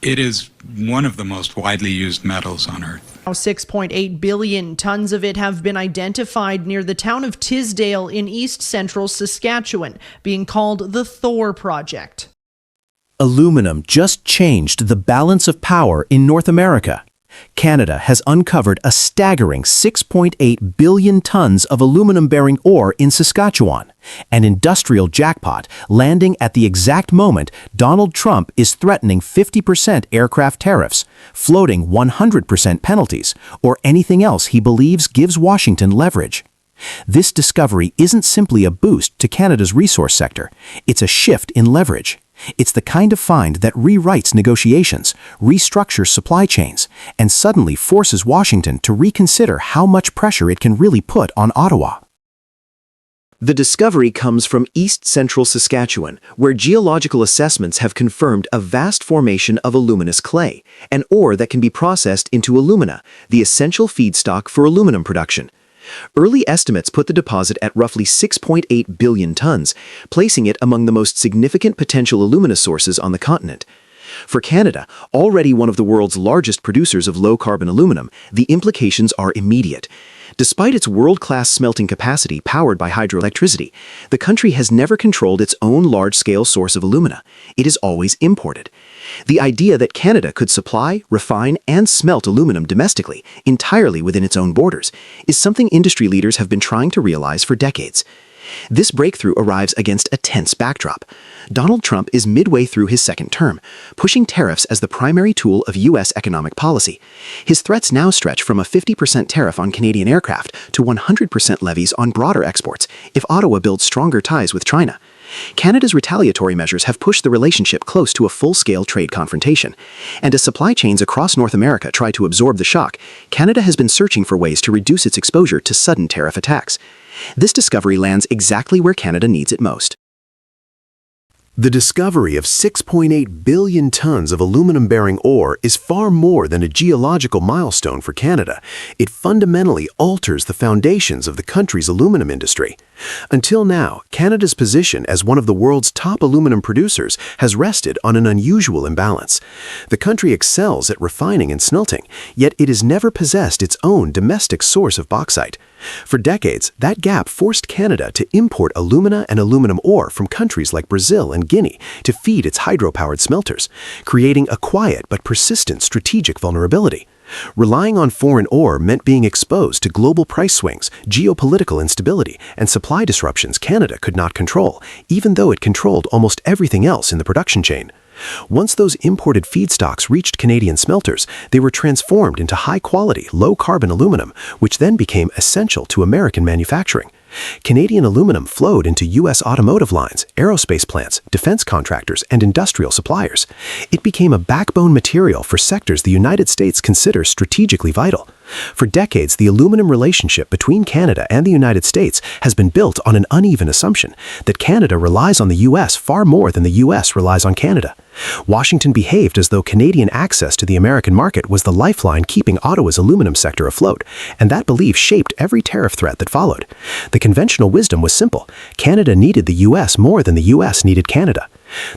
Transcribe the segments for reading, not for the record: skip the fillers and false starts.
It is one of the most widely used metals on Earth. Now 6.8 billion tons of it have been identified near the town of Tisdale in east-central Saskatchewan, being called the Thor Project. Aluminum just changed the balance of power in North America. Canada has uncovered a staggering 6.8 billion tons of aluminum-bearing ore in Saskatchewan, an industrial jackpot landing at the exact moment Donald Trump is threatening 50% aircraft tariffs, floating 100% penalties, or anything else he believes gives Washington leverage. This discovery isn't simply a boost to Canada's resource sector, it's a shift in leverage. It's the kind of find that rewrites negotiations, restructures supply chains, and suddenly forces Washington to reconsider how much pressure it can really put on Ottawa. The discovery comes from east-central Saskatchewan, where geological assessments have confirmed a vast formation of aluminous clay, an ore that can be processed into alumina, the essential feedstock for aluminum production. Early estimates put the deposit at roughly 6.8 billion tons, placing it among the most significant potential alumina sources on the continent. For Canada, already one of the world's largest producers of low-carbon aluminum, the implications are immediate. Despite its world-class smelting capacity powered by hydroelectricity, the country has never controlled its own large-scale source of alumina. It is always imported. The idea that Canada could supply, refine, and smelt aluminum domestically, entirely within its own borders, is something industry leaders have been trying to realize for decades. This breakthrough arrives against a tense backdrop. Donald Trump is midway through his second term, pushing tariffs as the primary tool of U.S. economic policy. His threats now stretch from a 50% tariff on Canadian aircraft to 100% levies on broader exports if Ottawa builds stronger ties with China. Canada's retaliatory measures have pushed the relationship close to a full-scale trade confrontation. And as supply chains across North America try to absorb the shock, Canada has been searching for ways to reduce its exposure to sudden tariff attacks. This discovery lands exactly where Canada needs it most. The discovery of 6.8 billion tons of aluminum-bearing ore is far more than a geological milestone for Canada. It fundamentally alters the foundations of the country's aluminum industry. Until now, Canada's position as one of the world's top aluminum producers has rested on an unusual imbalance. The country excels at refining and smelting, yet it has never possessed its own domestic source of bauxite. For decades, that gap forced Canada to import alumina and aluminum ore from countries like Brazil and Guinea to feed its hydro-powered smelters, creating a quiet but persistent strategic vulnerability. Relying on foreign ore meant being exposed to global price swings, geopolitical instability, and supply disruptions Canada could not control, even though it controlled almost everything else in the production chain. Once those imported feedstocks reached Canadian smelters, they were transformed into high-quality, low-carbon aluminum, which then became essential to American manufacturing. Canadian aluminum flowed into U.S. automotive lines, aerospace plants, defense contractors, and industrial suppliers. It became a backbone material for sectors the United States considers strategically vital. For decades, the aluminum relationship between Canada and the United States has been built on an uneven assumption that Canada relies on the U.S. far more than the U.S. relies on Canada. Washington behaved as though Canadian access to the American market was the lifeline keeping Ottawa's aluminum sector afloat, and that belief shaped every tariff threat that followed. The conventional wisdom was simple: Canada needed the U.S. more than the U.S. needed Canada.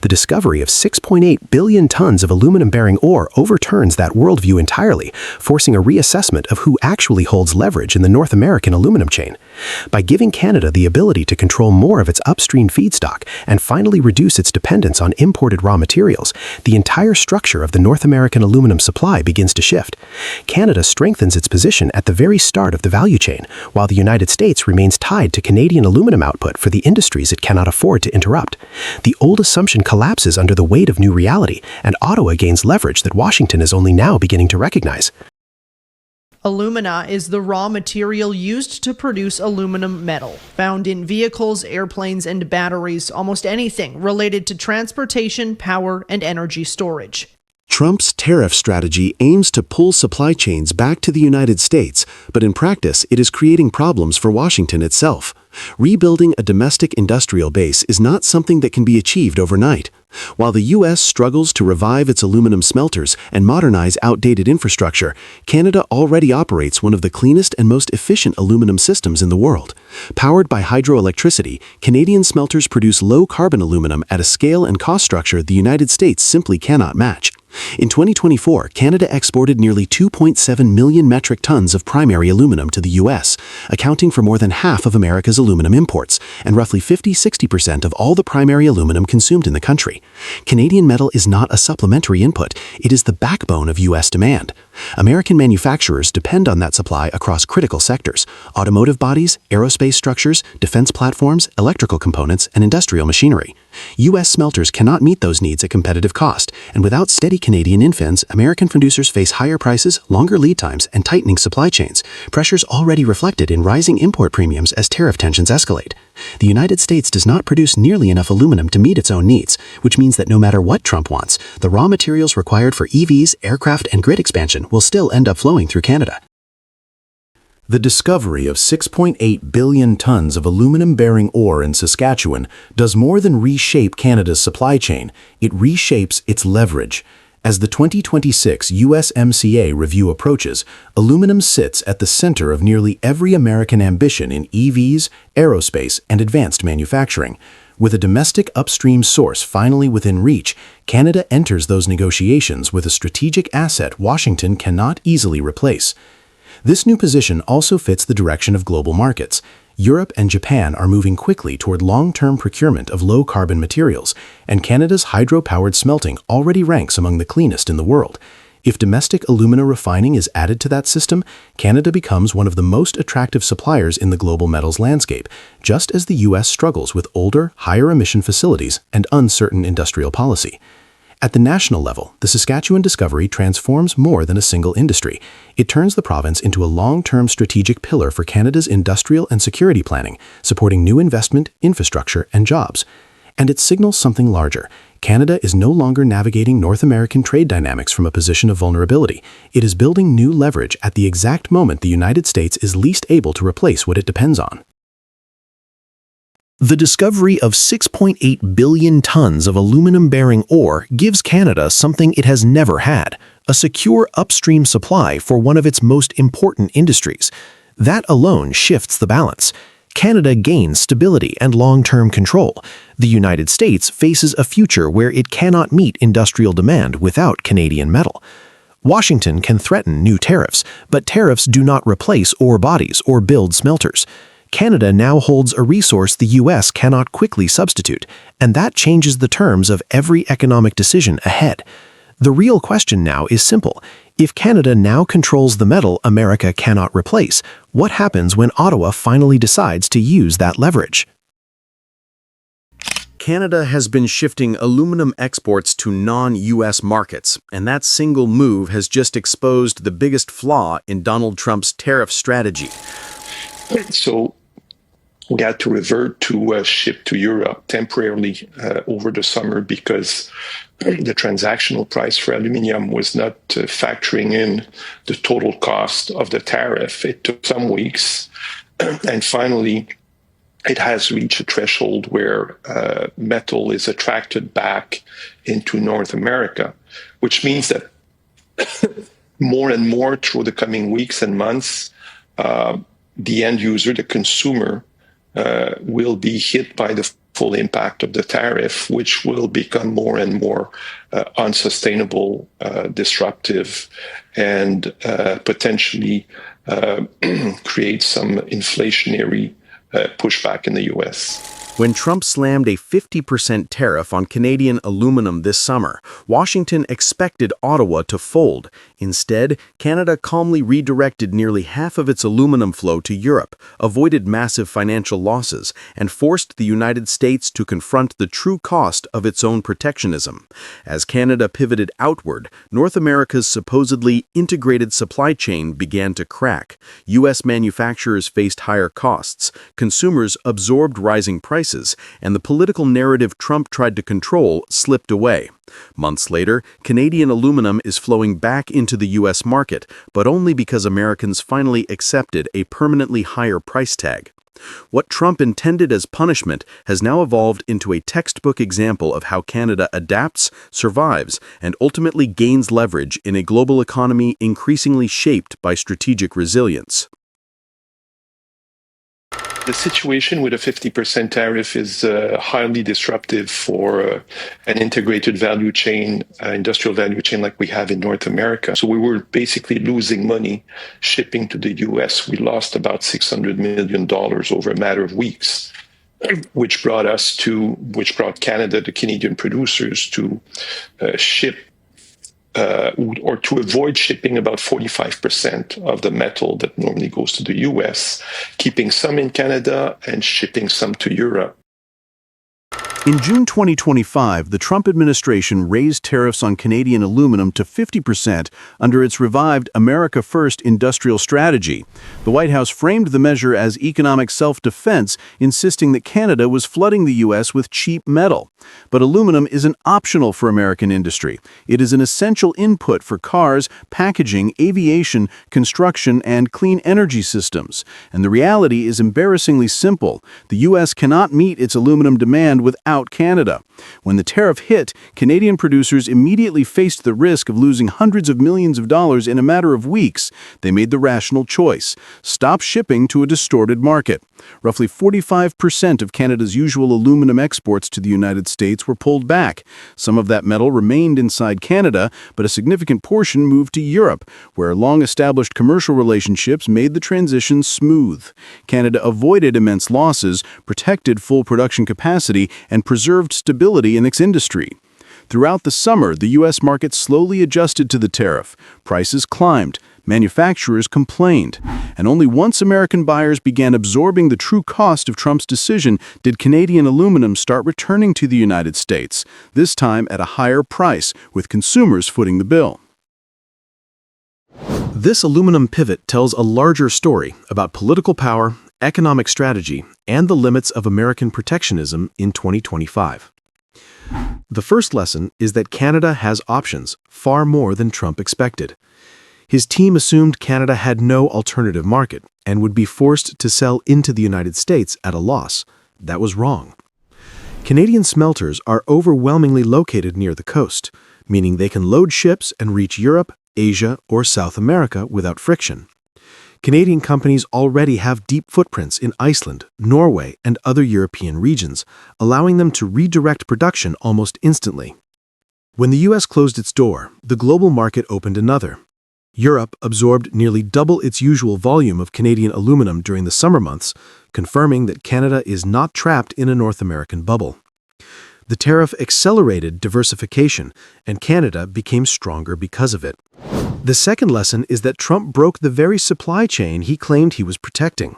The discovery of 6.8 billion tons of aluminum-bearing ore overturns that worldview entirely, forcing a reassessment of who actually holds leverage in the North American aluminum chain. By giving Canada the ability to control more of its upstream feedstock and finally reduce its dependence on imported raw materials, the entire structure of the North American aluminum supply begins to shift. Canada strengthens its position at the very start of the value chain, while the United States remains tied to Canadian aluminum output for the industries it cannot afford to interrupt. The old assumption collapses under the weight of new reality, and Ottawa gains leverage that Washington is only now beginning to recognize. Alumina is the raw material used to produce aluminum metal, found in vehicles, airplanes, and batteries, almost anything related to transportation, power, and energy storage. Trump's tariff strategy aims to pull supply chains back to the United States, but in practice, it is creating problems for Washington itself. Rebuilding a domestic industrial base is not something that can be achieved overnight. While the U.S. struggles to revive its aluminum smelters and modernize outdated infrastructure, Canada already operates one of the cleanest and most efficient aluminum systems in the world. Powered by hydroelectricity, Canadian smelters produce low-carbon aluminum at a scale and cost structure the United States simply cannot match. In 2024, Canada exported nearly 2.7 million metric tons of primary aluminum to the U.S., accounting for more than half of America's aluminum imports, and roughly 50–60% of all the primary aluminum consumed in the country. Canadian metal is not a supplementary input, it is the backbone of U.S. demand. American manufacturers depend on that supply across critical sectors: automotive bodies, aerospace structures, defense platforms, electrical components, and industrial machinery. U.S. smelters cannot meet those needs at competitive cost, and without steady Canadian infins, American producers face higher prices, longer lead times, and tightening supply chains, pressures already reflected in rising import premiums as tariff tensions escalate. The United States does not produce nearly enough aluminum to meet its own needs, which means that no matter what Trump wants, the raw materials required for EVs, aircraft, and grid expansion will still end up flowing through Canada. The discovery of 6.8 billion tons of aluminum-bearing ore in Saskatchewan does more than reshape Canada's supply chain, it reshapes its leverage. As the 2026 USMCA review approaches, aluminum sits at the center of nearly every American ambition in EVs, aerospace, and advanced manufacturing. With a domestic upstream source finally within reach, Canada enters those negotiations with a strategic asset Washington cannot easily replace. This new position also fits the direction of global markets. Europe and Japan are moving quickly toward long-term procurement of low-carbon materials, and Canada's hydro-powered smelting already ranks among the cleanest in the world. If domestic alumina refining is added to that system, Canada becomes one of the most attractive suppliers in the global metals landscape, just as the U.S. struggles with older, higher-emission facilities and uncertain industrial policy. At the national level, the Saskatchewan discovery transforms more than a single industry. It turns the province into a long-term strategic pillar for Canada's industrial and security planning, supporting new investment, infrastructure, and jobs. And it signals something larger. Canada is no longer navigating North American trade dynamics from a position of vulnerability. It is building new leverage at the exact moment the United States is least able to replace what it depends on. The discovery of 6.8 billion tons of aluminum-bearing ore gives Canada something it has never had: a secure upstream supply for one of its most important industries. That alone shifts the balance. Canada gains stability and long-term control. The United States faces a future where it cannot meet industrial demand without Canadian metal. Washington can threaten new tariffs, but tariffs do not replace ore bodies or build smelters. Canada now holds a resource the U.S. cannot quickly substitute, and that changes the terms of every economic decision ahead. The real question now is simple. If Canada now controls the metal America cannot replace, what happens when Ottawa finally decides to use that leverage? Canada has been shifting aluminum exports to non-U.S. markets, and that single move has just exposed the biggest flaw in Donald Trump's tariff strategy. So we had to revert to ship to Europe temporarily over the summer because the transactional price for aluminium was not factoring in the total cost of the tariff. It took some weeks, and finally it has reached a threshold where metal is attracted back into North America, which means that more and more through the coming weeks and months, the end user, the consumer, will be hit by the full impact of the tariff, which will become more and more unsustainable, disruptive, and potentially create some inflationary pushback in the U.S. When Trump slammed a 50% tariff on Canadian aluminum this summer, Washington expected Ottawa to fold. Instead, Canada calmly redirected nearly half of its aluminum flow to Europe, avoided massive financial losses, and forced the United States to confront the true cost of its own protectionism. As Canada pivoted outward, North America's supposedly integrated supply chain began to crack. U.S. manufacturers faced higher costs, consumers absorbed rising prices, and the political narrative Trump tried to control slipped away. Months later, Canadian aluminum is flowing back into the U.S. market, but only because Americans finally accepted a permanently higher price tag. What Trump intended as punishment has now evolved into a textbook example of how Canada adapts, survives, and ultimately gains leverage in a global economy increasingly shaped by strategic resilience. The situation with a 50% tariff is highly disruptive for an integrated value chain, industrial value chain like we have in North America. So we were basically losing money shipping to the US. We lost about $600 million over a matter of weeks, which brought Canada, the Canadian producers, to ship or to avoid shipping about 45% of the metal that normally goes to the US, keeping some in Canada and shipping some to Europe. In June 2025, the Trump administration raised tariffs on Canadian aluminum to 50% under its revived America First industrial strategy. The White House framed the measure as economic self-defense, insisting that Canada was flooding the U.S. with cheap metal. But aluminum isn't optional for American industry. It is an essential input for cars, packaging, aviation, construction, and clean energy systems. And the reality is embarrassingly simple. The U.S. cannot meet its aluminum demand without Canada. When the tariff hit, Canadian producers immediately faced the risk of losing hundreds of millions of dollars in a matter of weeks. They made the rational choice: stop shipping to a distorted market. Roughly 45% of Canada's usual aluminum exports to the United States were pulled back. Some of that metal remained inside Canada, but a significant portion moved to Europe, where long-established commercial relationships made the transition smooth. Canada avoided immense losses, protected full production capacity, and preserved stability in its industry. Throughout the summer, the U.S. market slowly adjusted to the tariff. Prices climbed. Manufacturers complained. And only once American buyers began absorbing the true cost of Trump's decision did Canadian aluminum start returning to the United States, this time at a higher price, with consumers footing the bill. This aluminum pivot tells a larger story about political power, economic strategy, and the limits of American protectionism in 2025. The first lesson is that Canada has options, far more than Trump expected. His team assumed Canada had no alternative market and would be forced to sell into the United States at a loss. That was wrong. Canadian smelters are overwhelmingly located near the coast, meaning they can load ships and reach Europe, Asia, or South America without friction. Canadian companies already have deep footprints in Iceland, Norway, and other European regions, allowing them to redirect production almost instantly. When the U.S. closed its door, the global market opened another. Europe absorbed nearly double its usual volume of Canadian aluminum during the summer months, confirming that Canada is not trapped in a North American bubble. The tariff accelerated diversification, and Canada became stronger because of it. The second lesson is that Trump broke the very supply chain he claimed he was protecting.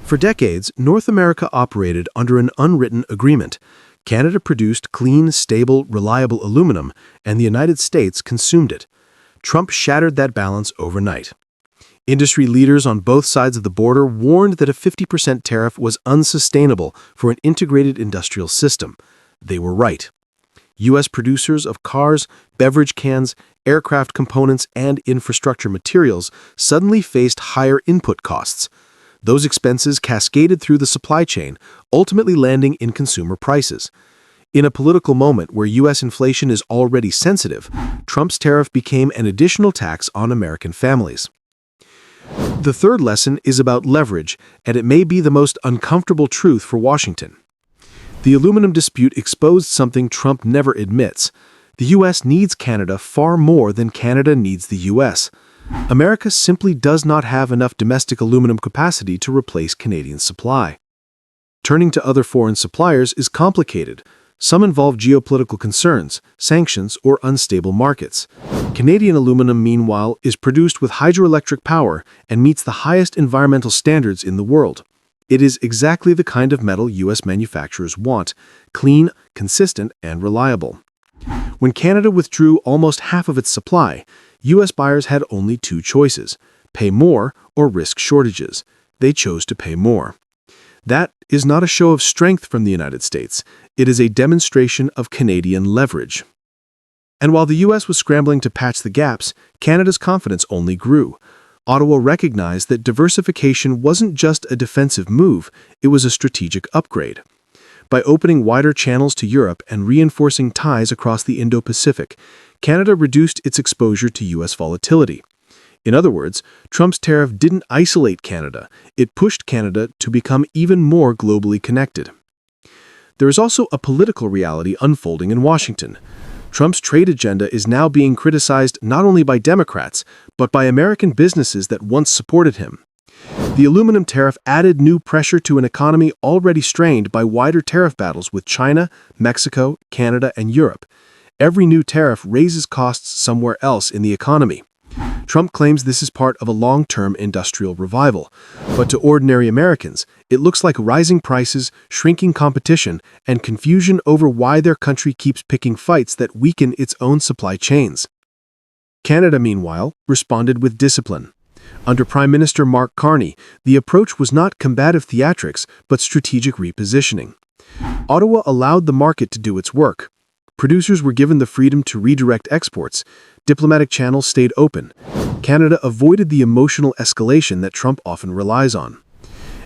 For decades, North America operated under an unwritten agreement. Canada produced clean, stable, reliable aluminum, and the United States consumed it. Trump shattered that balance overnight. Industry leaders on both sides of the border warned that a 50% tariff was unsustainable for an integrated industrial system. They were right. U.S. producers of cars, beverage cans, aircraft components, and infrastructure materials suddenly faced higher input costs. Those expenses cascaded through the supply chain, ultimately landing in consumer prices. In a political moment where U.S. inflation is already sensitive, Trump's tariff became an additional tax on American families. The third lesson is about leverage, and it may be the most uncomfortable truth for Washington. The aluminum dispute exposed something Trump never admits. The U.S. needs Canada far more than Canada needs the U.S. America simply does not have enough domestic aluminum capacity to replace Canadian supply. Turning to other foreign suppliers is complicated. Some involve geopolitical concerns, sanctions, or unstable markets. Canadian aluminum, meanwhile, is produced with hydroelectric power and meets the highest environmental standards in the world. It is exactly the kind of metal U.S. manufacturers want: clean, consistent, and reliable. When Canada withdrew almost half of its supply, U.S. buyers had only two choices: pay more or risk shortages. They chose to pay more. That is not a show of strength from the United States. It is a demonstration of Canadian leverage. And while the U.S. was scrambling to patch the gaps, Canada's confidence only grew. Ottawa recognized that diversification wasn't just a defensive move, it was a strategic upgrade. By opening wider channels to Europe and reinforcing ties across the Indo-Pacific, Canada reduced its exposure to U.S. volatility. In other words, Trump's tariff didn't isolate Canada, it pushed Canada to become even more globally connected. There is also a political reality unfolding in Washington. Trump's trade agenda is now being criticized not only by Democrats, but by American businesses that once supported him. The aluminum tariff added new pressure to an economy already strained by wider tariff battles with China, Mexico, Canada, and Europe. Every new tariff raises costs somewhere else in the economy. Trump claims this is part of a long-term industrial revival. But to ordinary Americans, it looks like rising prices, shrinking competition, and confusion over why their country keeps picking fights that weaken its own supply chains. Canada, meanwhile, responded with discipline. Under Prime Minister Mark Carney, the approach was not combative theatrics, but strategic repositioning. Ottawa allowed the market to do its work. Producers were given the freedom to redirect exports. Diplomatic channels stayed open. Canada avoided the emotional escalation that Trump often relies on.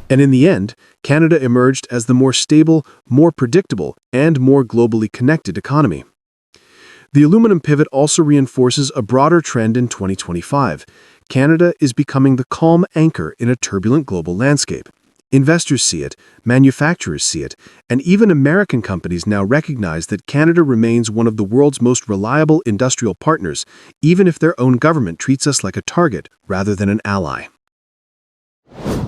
And in the end, Canada emerged as the more stable, more predictable, and more globally connected economy. The aluminum pivot also reinforces a broader trend in 2025. Canada is becoming the calm anchor in a turbulent global landscape. Investors see it, manufacturers see it, and even American companies now recognize that Canada remains one of the world's most reliable industrial partners, even if their own government treats us like a target rather than an ally.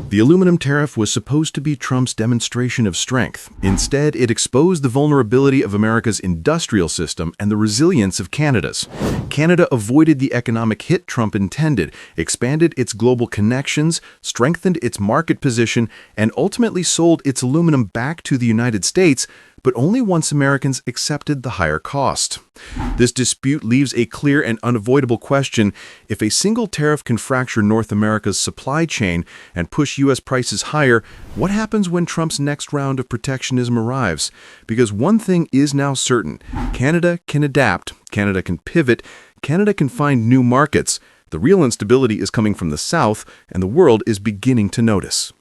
The aluminum tariff was supposed to be Trump's demonstration of strength. Instead, it exposed the vulnerability of America's industrial system and the resilience of Canada's. Canada avoided the economic hit Trump intended, expanded its global connections, strengthened its market position, and ultimately sold its aluminum back to the United States, but only once Americans accepted the higher cost. This dispute leaves a clear and unavoidable question: if a single tariff can fracture North America's supply chain and push U.S. prices higher, what happens when Trump's next round of protectionism arrives? Because one thing is now certain: Canada can adapt, Canada can pivot, Canada can find new markets. The real instability is coming from the South, and the world is beginning to notice.